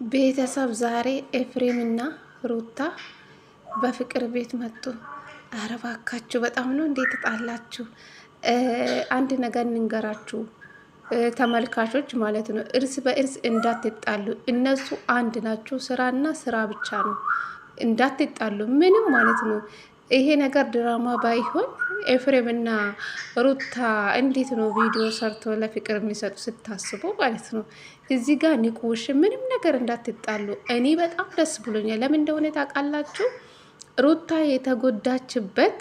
ቤተሰብ ዛሬ ኤፍሬምና ሩታ በፍቅር ቤት መጡ። ኧረ እባካችሁ በጣም ነው እንዴት ተጣላችሁ? አንድ ነገር እንንገራችሁ ተመልካቾች ማለት ነው። እርስ በእርስ እንዳትጣሉ። እነሱ አንድ ናቸው። ስራና ስራ ብቻ ነው። እንዳትጣሉ ምንም ማለት ነው። ይሄ ነገር ድራማ ባይሆን ኤፍሬም እና ሩታ እንዴት ነው ቪዲዮ ሰርቶ ለፍቅር የሚሰጡ ስታስቡ ማለት ነው። እዚህ ጋር ንቁሽ ምንም ነገር እንዳትጣሉ። እኔ በጣም ደስ ብሎኛል። ለምን እንደሆነ ታውቃላችሁ? ሩታ የተጎዳችበት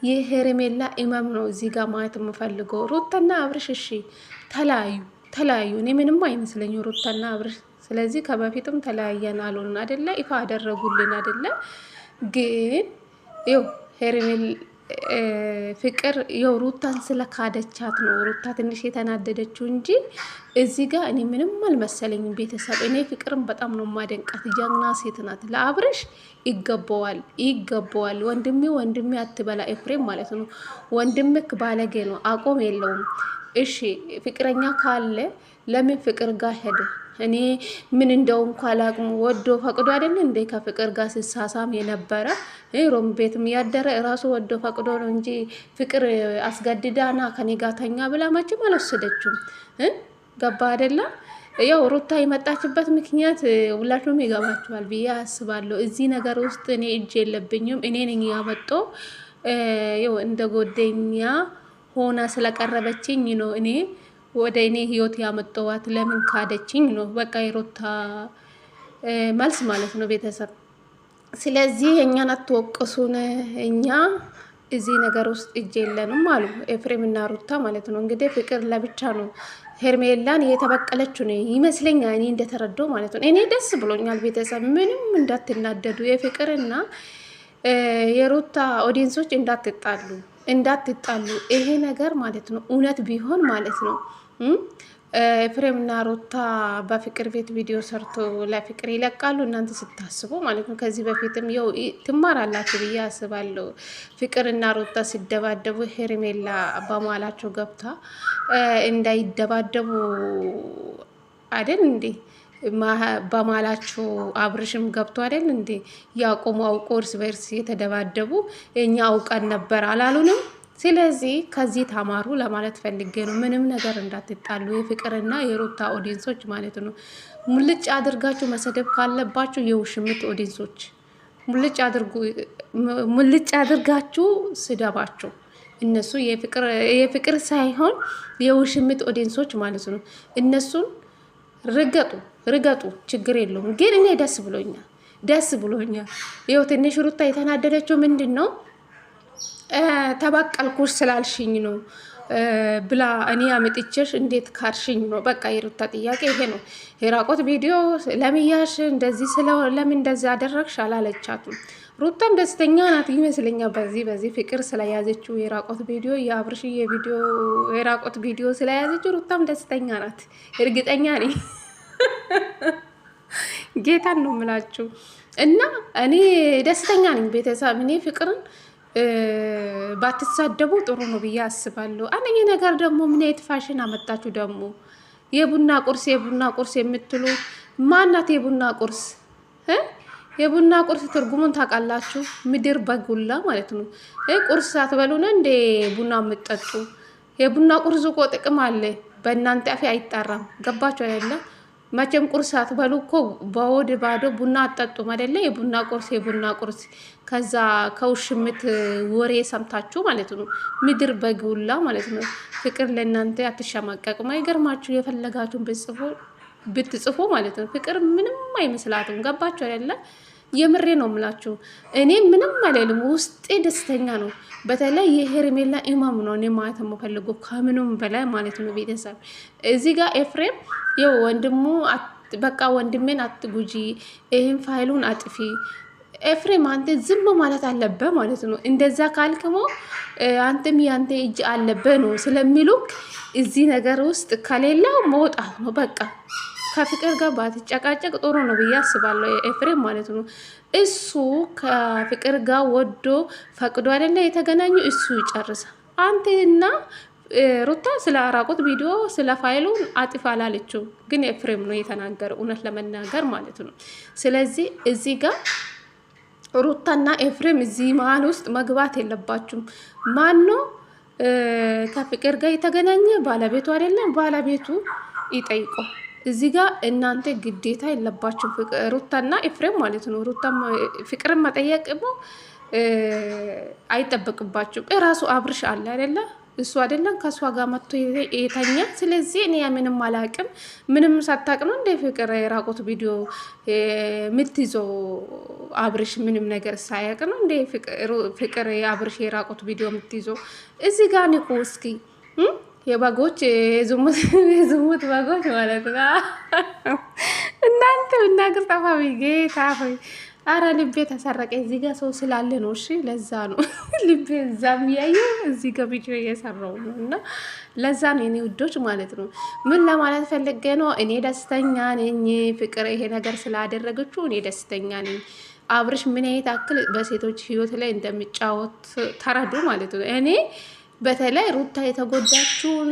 የሄርሜላ ኢማም ነው። እዚህ ጋር ማለት የምፈልገው ሩታና አብርሽ እሺ ተለያዩ። እኔ ምንም አይመስለኝ ሩታና አብርሽ። ስለዚህ ከበፊትም ተለያየን አሉን አደለ? ይፋ አደረጉልን አደለ? ግን ይው ሄርሜል ፍቅር ይው ሩታን ስለካደቻት ነው ሩታ ትንሽ የተናደደችው እንጂ እዚህ ጋር እኔ ምንም አልመሰለኝም። ቤተሰብ እኔ ፍቅርን በጣም ነው ማደንቃት። ጀግና ሴት ናት። ለአብርሽ ይገባዋል። ወንድሜ አትበላ ኤፍሬም ማለት ነው። ወንድምክ ባለጌ ነው፣ አቆም የለውም። እሺ ፍቅረኛ ካለ ለምን ፍቅር ጋር ሄደ? እኔ ምን እንደው እንኳን አላቅም። ወዶ ፈቅዶ አይደል እንዴ ከፍቅር ጋር ሲሳሳም የነበረ ሮም ቤትም ያደረ ራሱ ወዶ ፈቅዶ ነው እንጂ ፍቅር አስገድዳና ከኔ ጋር ተኛ ብላ መቼም አልወሰደችም። ገባ አይደለ? ያው ሩታ የመጣችበት ምክንያት ሁላችሁም ይገባችኋል ብዬ አስባለሁ። እዚህ ነገር ውስጥ እኔ እጅ የለብኝም። እኔ ነኝ ያመጣው። ያው እንደ ጎደኛ ሆና ስለቀረበችኝ ነው እኔ ወደ እኔ ህይወት ያመጣዋት። ለምን ካደችኝ ነው በቃ የሩታ መልስ ማለት ነው ቤተሰብ። ስለዚህ እኛን አትወቅሱን፣ እኛ እዚህ ነገር ውስጥ እጅ የለንም አሉ ኤፍሬም እና ሩታ ማለት ነው። እንግዲህ ፍቅር ለብቻ ነው ሄርሜላን እየተበቀለችው ነው ይመስለኛል፣ እኔ እንደተረዳው ማለት ነው። እኔ ደስ ብሎኛል ቤተሰብ። ምንም እንዳትናደዱ፣ የፍቅርና የሩታ ኦዲየንሶች እንዳትጣሉ ይሄ ነገር ማለት ነው። እውነት ቢሆን ማለት ነው ኤፍሬም እና ሩታ በፍቅር ቤት ቪዲዮ ሰርቶ ለፍቅር ይለቃሉ እናንተ ስታስቡ ማለት ነው። ከዚህ በፊትም ያው ትማራላችሁ ብዬ አስባለሁ። ፍቅር እና ሩታ ሲደባደቡ ሄርሜላ በማላቸው ገብታ እንዳይደባደቡ አይደል እንዴ በማላቸው አብርሽም ገብቶ አይደል እንዴ ያቆሙ አውቆ እርስ በርስ የተደባደቡ እኛ አውቀን ነበር አላሉንም? ስለዚህ ከዚህ ተማሩ ለማለት ፈልጌ ነው። ምንም ነገር እንዳትጣሉ የፍቅርና የሩታ ኦዲየንሶች ማለት ነው። ሙልጭ አድርጋችሁ መሰደብ ካለባችሁ የውሽምት ኦዲየንሶች ሙልጭ አድርጋችሁ ስደባቸው። እነሱ የፍቅር ሳይሆን የውሽምት ኦዲየንሶች ማለት ነው። እነሱን ርገጡ፣ ችግር የለውም። ግን እኔ ደስ ብሎኛል። ይኸው ትንሽ ሩታ የተናደደችው ምንድን ነው ተበቀልኩሽ ስላልሽኝ ነው ብላ እኔ አመጥቼሽ እንዴት ካርሽኝ ነው። በቃ የሩታ ጥያቄ ይሄ ነው። የራቆት ቪዲዮ ለምያሽ እንደዚህ ለምን እንደዚህ አደረግሽ አላለቻቱም። ሩታም ደስተኛ ናት ይመስለኛል በዚህ ፍቅር ስለያዘችው የራቆት ቪዲዮ የአብርሽ የራቆት ቪዲዮ ስለያዘችው ሩታም ደስተኛ ናት፣ እርግጠኛ ነኝ። ጌታን ነው የምላችሁ። እና እኔ ደስተኛ ነኝ ቤተሰብ። እኔ ፍቅርን ባትሳደቡ ጥሩ ነው ብዬ አስባለሁ። አንደኛ ነገር ደግሞ ምን አይነት ፋሽን አመጣችሁ ደግሞ? የቡና ቁርስ የምትሉ ማናት? የቡና ቁርስ ትርጉሙን ታውቃላችሁ? ምድር በጉላ ማለት ነው። ቁርስ አትበሉን እንደ ቡና የምትጠጡ? የቡና ቁርስ እኮ ጥቅም አለ። በእናንተ አፍ አይጣራም። ገባችሁ አይደለ? መቼም ቁርስ አትበሉ እኮ በወድ ባዶ ቡና አጠጡም አይደለ? የቡና ቁርስ ከዛ ከውሽምት ወሬ ሰምታችሁ ማለት ነው። ምድር በጉላ ማለት ነው። ፍቅር ለእናንተ አትሸማቀቅም። አይገርማችሁ? የፈለጋችሁን ብትጽፉ ማለት ነው። ፍቅር ምንም አይመስላትም። ገባችሁ አይደለ? የምሬ ነው የምላችሁ። እኔ ምንም አልልም፣ ውስጤ ደስተኛ ነው። በተለይ የሄርሜላ ኢማም ነው እኔ ማለት የምፈልገው ከምንም በላይ ማለት ነው። ቤተሰብ እዚህ ጋር ኤፍሬም ይኸው ወንድሙ በቃ ወንድሜን አትጉጂ፣ ይህን ፋይሉን አጥፊ። ኤፍሬም አንተ ዝም ማለት አለበት ማለት ነው። እንደዛ ካልክሞ አንተም ያንተ እጅ አለበት ነው ስለሚሉክ እዚህ ነገር ውስጥ ከሌላው መውጣት ነው በቃ። ከፍቅር ጋር ባትጨቃጨቅ ጥሩ ነው ብዬ አስባለሁ። ኤፍሬም ማለት ነው እሱ ከፍቅር ጋር ወዶ ፈቅዶ አይደለ የተገናኙ፣ እሱ ይጨርሳል። አንተና ሩታ ስለ ራቁት ቪዲዮ ስለ ፋይሉ አጥፋ አላለችው፣ ግን ኤፍሬም ነው የተናገረው እውነት ለመናገር ማለት ነው። ስለዚህ እዚህ ጋር ሩታና ኤፍሬም እዚህ መሀል ውስጥ መግባት የለባችሁም። ማን ነው ከፍቅር ጋር የተገናኘ? ባለቤቱ አይደለም? ባለቤቱ ይጠይቀው። እዚህ ጋር እናንተ ግዴታ የለባችሁም ሩታና ኤፍሬም ማለት ነው። ሩታ ፍቅርን መጠየቅ አይጠበቅባችሁም። እራሱ አብርሽ አለ አይደለ? እሱ አይደለም ከሷ ጋር መጥቶ የተኛ። ስለዚህ እኔ ምንም አላቅም። ምንም ሳታቅ ነው እንደ ፍቅር የራቁት ቪዲዮ የምትይዘው? አብርሽ ምንም ነገር ሳያቅ ነው እንደ ፍቅር የአብርሽ የራቁት ቪዲዮ የምትይዘው? እዚህ ጋር ንቁ እስኪ። የበጎች የዝሙት በጎች ማለት ነው። እናንተ ብናገር ጠፋቢ ጌታ ሆይ። አረ ልቤ ተሰረቀ። እዚህ ጋር ሰው ስላለ ነው። እሺ ለዛ ነው ልቤ እዛም ያየው እዚህ ጋር ቪዲዮ እየሰራው ነው። እና ለዛ ነው የኔ ውዶች ማለት ነው። ምን ለማለት ፈልጌ ነው? እኔ ደስተኛ ነኝ። ፍቅር ይሄ ነገር ስላደረገችው እኔ ደስተኛ ነኝ። አብርሽ ምን አይነት አክል በሴቶች ህይወት ላይ እንደሚጫወት ተረዱ ማለት ነው። እኔ በተለይ ሩታ የተጎዳችውን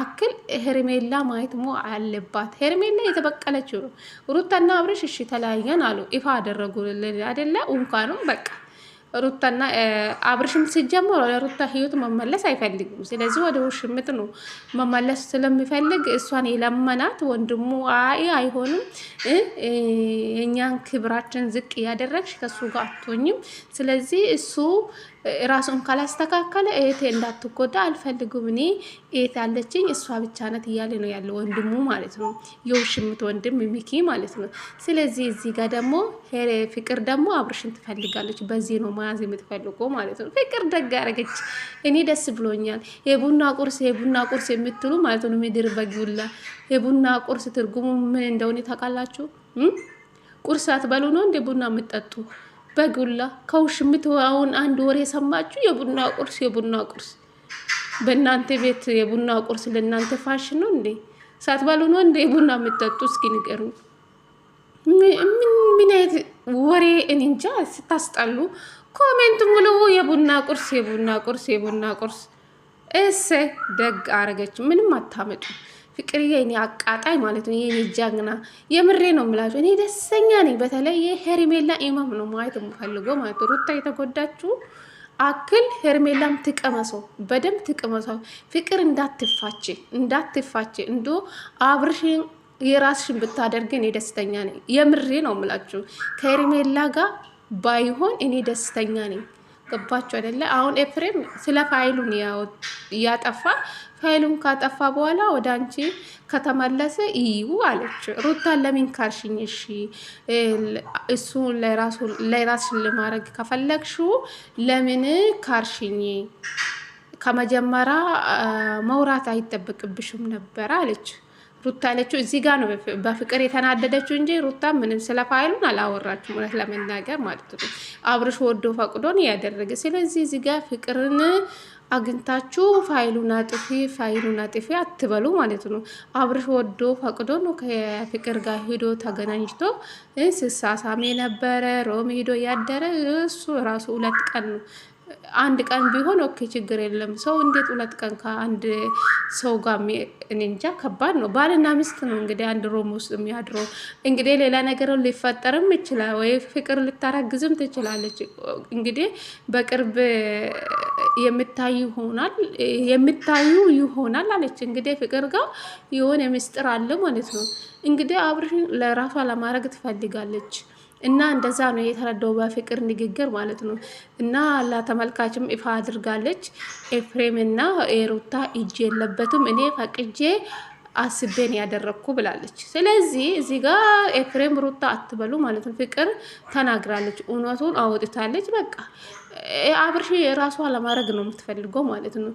አክል ሄርሜላ ማየት ሞ አለባት። ሄርሜላ የተበቀለችው ነው። ሩታና አብርሽ እሺ ተለያየን አሉ፣ ይፋ አደረጉልን አይደለ? እንኳንም በቃ ሩታና አብርሽም ሲጀምር ወደ ሩታ ህይወት መመለስ አይፈልግም። ስለዚህ ወደ ውሽምት ነው መመለስ ስለሚፈልግ እሷን የለመናት ወንድሙ አይሆንም፣ የእኛን ክብራችን ዝቅ እያደረግሽ ከሱ ጋር አትሆኝም። ስለዚህ እሱ ራሱን ካላስተካከለ እህቴ እንዳትጎዳ አልፈልጉም። እኔ እህት ያለችኝ እሷ ብቻ ናት እያለ ነው ያለው ወንድሙ ማለት ነው። የውሽምት ወንድም ሚኪ ማለት ነው። ስለዚህ እዚህ ጋር ደግሞ ፍቅር ደግሞ አብርሽን ትፈልጋለች። በዚህ ነው መያዝ የምትፈልገው ማለት ነው። ፍቅር ደግ አደረገች። እኔ ደስ ብሎኛል። የቡና ቁርስ የምትሉ ማለት ነው ምድር በጊውላ የቡና ቁርስ ትርጉሙ ምን እንደሆነ ታውቃላችሁ? ቁርስ አትበሉ ነው እንደ ቡና የምትጠጡ በጉላ ከውሽምት አሁን አንድ ወር የሰማችሁ የቡና ቁርስ በእናንተ ቤት የቡና ቁርስ ለእናንተ ፋሽን ነው እንዴ? ሳትበሉ ነው እንዴ የቡና የምትጠጡ? እስኪ ንገሩ። ምን አይነት ወሬ! እኔ እንጃ ስታስጠሉ። ኮሜንት ሙሉ የቡና ቁርስ። እሰይ ደግ አረገች። ምንም አታመጡ። ፍቅርዬ እኔ አቃጣይ ማለት ነው። የኔ ጃግና የምሬ ነው የምላችሁ። እኔ ደስተኛ ነኝ። በተለይ የሄርሜላ ኢማም ነው ማየት የምፈልገው ማለት ነው። ሩታ የተጎዳችሁ አክል ሄርሜላም ትቀመሰው፣ በደንብ ትቀመሰው። ፍቅር እንዳትፋች እንዶ አብርሽን የራስሽን ብታደርግ እኔ ደስተኛ ነኝ። የምሬ ነው የምላችሁ። ከሄርሜላ ጋር ባይሆን እኔ ደስተኛ ነኝ። ገባችሁ አይደለ? አሁን ኤፍሬም ስለ ፋይሉን ያጠፋ ፋይሉን ካጠፋ በኋላ ወደ አንቺ ከተመለሰ ይዩ አለች። ሩታ ለምን ካርሽኝ? እሺ እሱ ለራስሽን ለማድረግ ከፈለግሽው ለምን ካርሽኝ? ከመጀመሪያ መውራት አይጠበቅብሽም ነበር አለች። ሩታ ያለችው እዚህ ጋር ነው በፍቅር የተናደደችው እንጂ ሩታ ምንም ስለ ፋይሉን አላወራችም፣ እውነት ለመናገር ማለት ነው። አብርሽ ወዶ ፈቅዶን ያደረገ። ስለዚህ እዚህ ጋር ፍቅርን አግኝታችሁ ፋይሉን አጥፊ አትበሉ ማለት ነው። አብርሽ ወዶ ፈቅዶ ነው ከፍቅር ጋር ሂዶ ተገናኝቶ ስሳሳሜ ነበረ። ሮም ሂዶ ያደረ እሱ ራሱ 2 ቀን ነው። 1 ቀን ቢሆን ኦኬ ችግር የለም። ሰው እንዴት 2 ቀን ከአንድ ሰው ጋር እኔ እንጃ፣ ከባድ ነው። ባልና ሚስት ነው እንግዲህ አንድ ሮም ውስጥ የሚያድረው። እንግዲህ ሌላ ነገር ሊፈጠርም ይችላል፣ ወይ ፍቅር ልታረግዝም ትችላለች። እንግዲህ በቅርብ የምታዩ ይሆናል አለች። እንግዲህ ፍቅር ጋር የሆነ ምስጢር አለ ማለት ነው። እንግዲህ አብርሽ ለራሷ ለማድረግ ትፈልጋለች እና እንደዛ ነው የተረዳው በፍቅር ንግግር ማለት ነው። እና ለተመልካችም ይፋ አድርጋለች። ኤፍሬም እና ሩታ እጅ የለበትም፣ እኔ ፈቅጄ አስቤን ያደረግኩ ብላለች። ስለዚህ እዚህ ጋር ኤፍሬም ሩታ አትበሉ ማለት ነው። ፍቅር ተናግራለች፣ እውነቱን አወጥታለች። በቃ አብርሽ የራሷ ለማድረግ ነው የምትፈልገው ማለት ነው።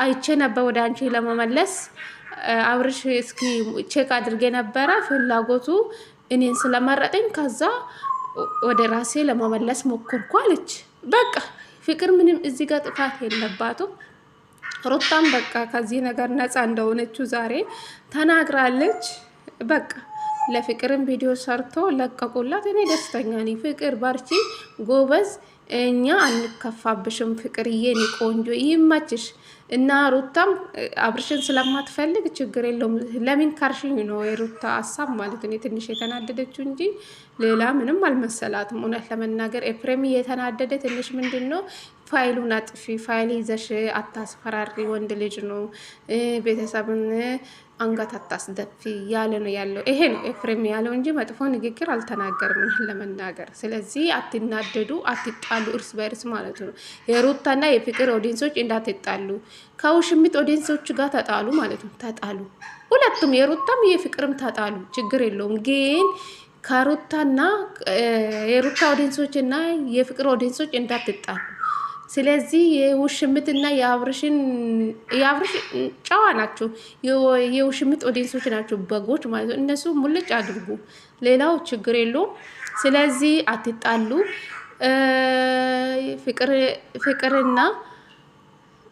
አይቼ ነበር ወደ አንቺ ለመመለስ አብርሽ እስኪ ቼክ አድርጌ ነበረ ፍላጎቱ እኔን ስለመረጠኝ ከዛ ወደ ራሴ ለመመለስ ሞከርኩ አለች። በቃ ፍቅር ምንም እዚህ ጋር ጥፋት የለባትም። ሩታም በቃ ከዚህ ነገር ነፃ እንደሆነችው ዛሬ ተናግራለች። በቃ ለፍቅርም ቪዲዮ ሰርቶ ለቀቁላት። እኔ ደስተኛ ነኝ። ፍቅር ባርቺ፣ ጎበዝ፣ እኛ አንከፋብሽም ፍቅርዬ፣ እኔ ቆንጆ ይመችሽ። እና ሩታም አብርሽን ስለማትፈልግ ችግር የለውም። ለምን ካርሽኝ ነው የሩታ ሀሳብ ማለት ነው ትንሽ የተናደደችው እንጂ ሌላ ምንም አልመሰላትም። እውነት ለመናገር ኤፍሬም የተናደደ ትንሽ ምንድን ነው ፋይሉን አጥፊ፣ ፋይል ይዘሽ አታስፈራሪ፣ ወንድ ልጅ ነው ቤተሰብን አንገት አታስደፊ ያለ ነው ያለው። ይሄ ነው ኤፍሬም ያለው እንጂ መጥፎ ንግግር አልተናገርም ለመናገር። ስለዚህ አትናደዱ፣ አትጣሉ እርስ በእርስ ማለት ነው። የሩታና የፍቅር ኦዲንሶች እንዳትጣሉ፣ ከውሽሚት ኦዲንሶች ጋር ተጣሉ ማለት ነው። ተጣሉ ሁለቱም፣ የሩታም የፍቅርም ተጣሉ፣ ችግር የለውም ግን ከሩታና የሩታ ኦዲንሶችና የፍቅር ኦዲንሶች እንዳትጣሉ። ስለዚህ የውሽምትና የአብርሽ ጨዋ ናቸው፣ የውሽምት ኦዲንሶች ናቸው በጎች ማለት ነው። እነሱ ሙልጭ አድርጉ፣ ሌላው ችግር የለውም። ስለዚህ አትጣሉ።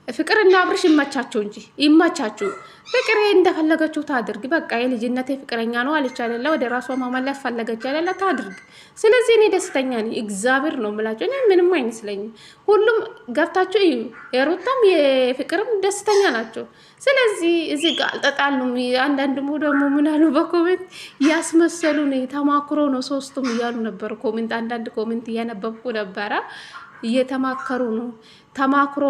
ፍቅርና አብርሽ ይመቻቸው እንጂ ይመቻችሁ። ፍቅር እንደፈለገችው ታድርግ። በቃ የልጅነቴ ፍቅረኛ ነው አለች አይደለ? ወደ ራሷ ማመለስ ፈለገች አይደለ? ታድርግ። ስለዚህ እኔ ደስተኛ ነኝ። እግዚአብሔር ነው የምላቸው። እኔ ምንም አይመስለኝም። ሁሉም ገብታችሁ እዩ። የሩታም የፍቅርም ደስተኛ ናቸው። ስለዚህ እዚህ ጋር አልጠጣሉም። አንዳንድ ደግሞ ምን አሉ በኮሜንት ያስመሰሉ ነው፣ ተማክሮ ነው ሶስቱም እያሉ ነበር። ኮሜንት አንዳንድ ኮሜንት እያነበብኩ ነበረ። እየተማከሩ ነው፣ ተማክሮ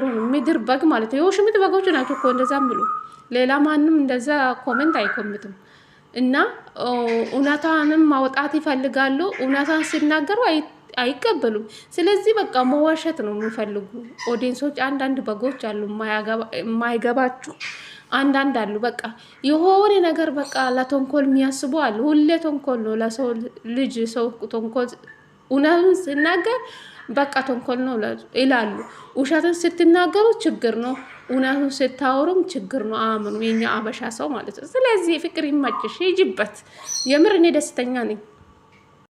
ነው ምድር በግ ማለት ነው። የውሽምት በጎች ናቸው እኮ እንደዛ የሚሉ። ሌላ ማንም እንደዛ ኮሜንት አይኮምትም። እና እውነታንም ማውጣት ይፈልጋሉ። እውነታን ሲናገሩ አይቀበሉም። ስለዚህ በቃ መዋሸት ነው የሚፈልጉ ኦዲየንሶች። አንዳንድ በጎች አሉ የማይገባችሁ አንዳንድ አሉ። በቃ የሆነ ነገር በቃ ለተንኮል የሚያስቡ አሉ። ሁሌ ተንኮል ነው ለሰው ልጅ። ሰው ተንኮል እውነቱን ሲናገር በቃ ተንኮል ነው ይላሉ። ውሸትን ስትናገሩ ችግር ነው፣ እውነቱን ስታወሩም ችግር ነው። አምኑ የኛ አበሻ ሰው ማለት ነው። ስለዚህ ፍቅር ይመችሽ፣ ሂጂበት። የምር እኔ ደስተኛ ነኝ።